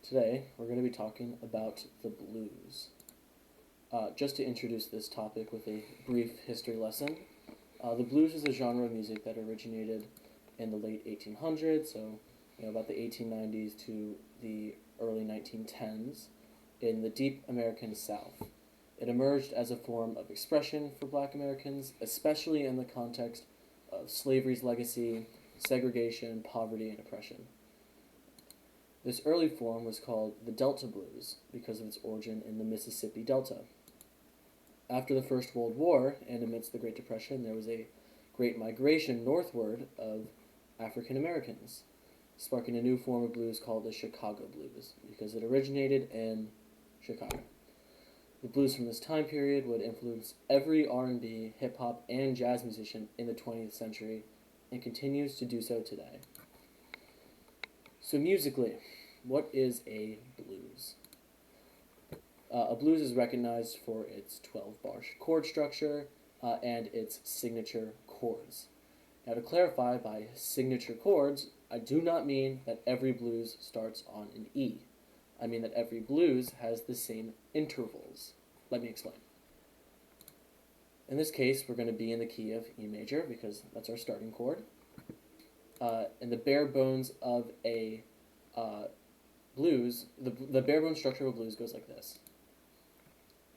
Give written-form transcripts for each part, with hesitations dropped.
Today, we're going to be talking about the blues. Just to introduce this topic with a brief history lesson, the blues is a genre of music that originated in the late 1800s, so about the 1890s to the early 1910s, in the deep American South. It emerged as a form of expression for Black Americans, especially in the context of slavery's legacy, segregation, poverty, and oppression. This early form was called the Delta Blues because of its origin in the Mississippi Delta. After the First World War and amidst the Great Depression, there was a great migration northward of African Americans, sparking a new form of blues called the Chicago Blues because it originated in Chicago. The blues from this time period would influence every R&B, hip-hop, and jazz musician in the 20th century and continues to do so today. So musically, what is a blues? A blues is recognized for its 12-bar chord structure and its signature chords. Now to clarify, by signature chords, I do not mean that every blues starts on an E. I mean that every blues has the same intervals. Let me explain. In this case, we're going to be in the key of E major because that's our starting chord. And the bare bones of a blues, the bare bones structure of a blues goes like this.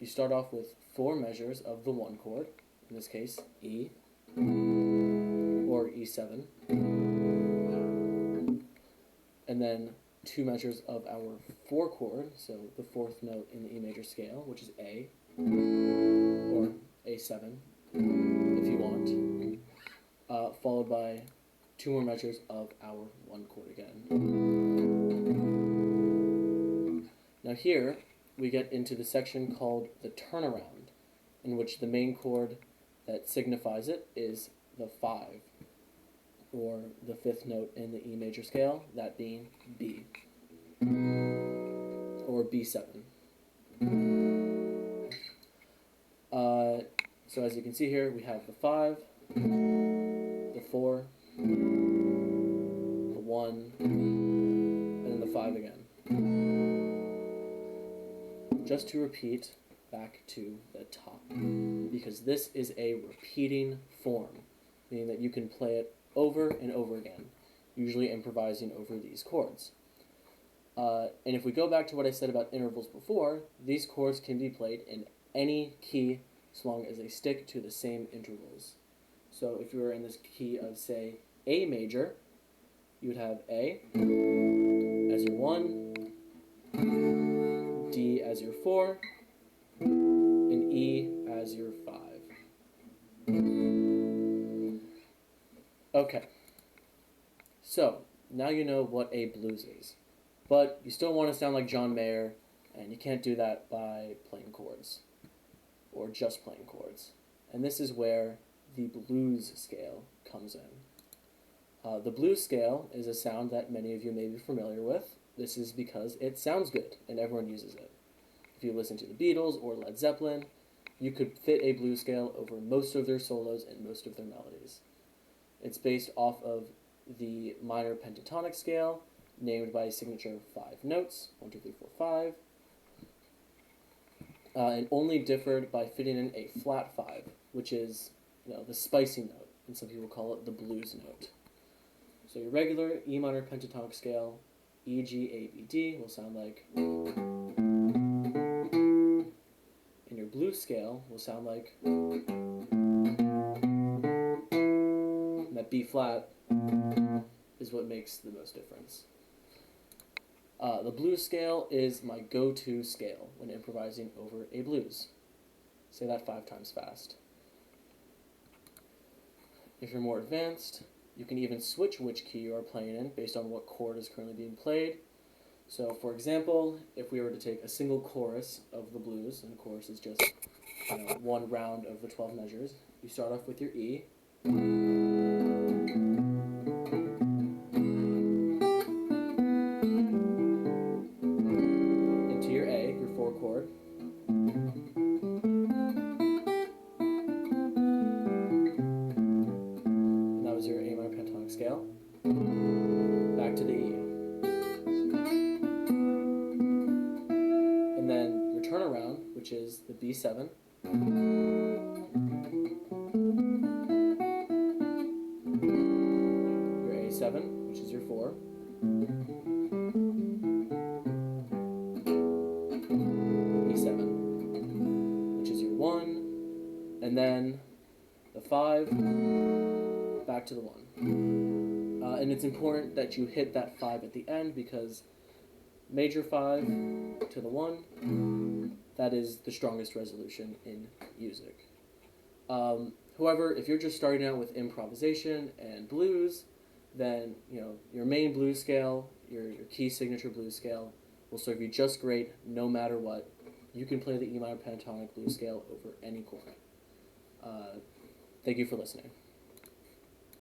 You start off with 4 measures of the 1 chord, in this case E, or E7, and then 2 measures of our 4 chord, so the 4th note in the E major scale, which is A, or A7, if you want, followed by 2 more measures of our 1 chord again. Now here, we get into the section called the turnaround, in which the main chord that signifies it is the 5, or the 5th note in the E major scale, that being B, or B7. So as you can see here, we have the 5, the 4, the 1, and then the 5 again. Just to repeat back to the top, because this is a repeating form, meaning that you can play it over and over again, usually improvising over these chords. And if we go back to what I said about intervals before, these chords can be played in any key as long as they stick to the same intervals. So if you were in this key of, say, A major, you would have A as your 1, D as your 4, and E as your 5. Okay, so now you know what a blues is, but you still want to sound like John Mayer, and you can't do that by playing chords, or just playing chords. And this is where the blues scale comes in. The blues scale is a sound that many of you may be familiar with. This is because it sounds good, and everyone uses it. If you listen to the Beatles or Led Zeppelin, you could fit a blues scale over most of their solos and most of their melodies. It's based off of the minor pentatonic scale, named by a signature 5 notes, 1, 2, 3, 4, 5, and only differed by fitting in a flat 5, which is the spicy note, and some people call it the blues note. So your regular E minor pentatonic scale, E, G, A, B, D, will sound like, and your blues scale will sound like, and that B flat is what makes the most difference. The blues scale is my go-to scale when improvising over a blues. Say that 5 times fast. If you're more advanced, you can even switch which key you are playing in based on what chord is currently being played. So for example, if we were to take a single chorus of the blues, and the chorus is just one round of the 12 measures, you start off with your E, into your A, your 4 chord, and that was your A minor pentatonic scale, back to the E. which is the B7. Your A7, which is your 4. E7, which is your 1. And then the 5, back to the 1. And it's important that you hit that 5 at the end because major 5 to the 1, that is the strongest resolution in music. However, if you're just starting out with improvisation and blues, then your main blues scale, your key signature blues scale, will serve you just great no matter what. You can play the E minor pentatonic blues scale over any chord. Thank you for listening.